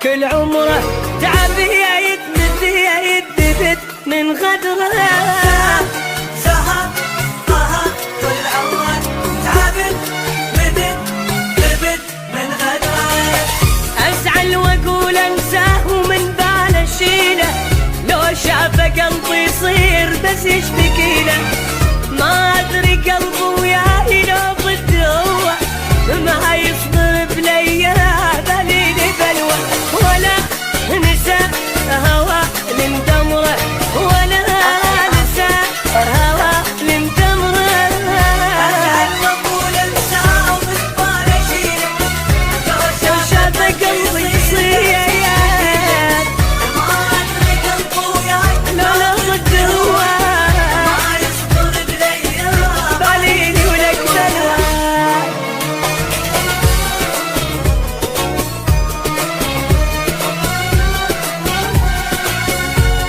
كل عمره تعب يدبت من غدره. سهر قهر كل عمره تعب يدبت من غدره. ازعل واقول انساه ومن باله اشيله، لو شافه قلبي يصير بس يشتكي له. ما ادري قلبه وياي لو ضد هو ما يصبر بليا.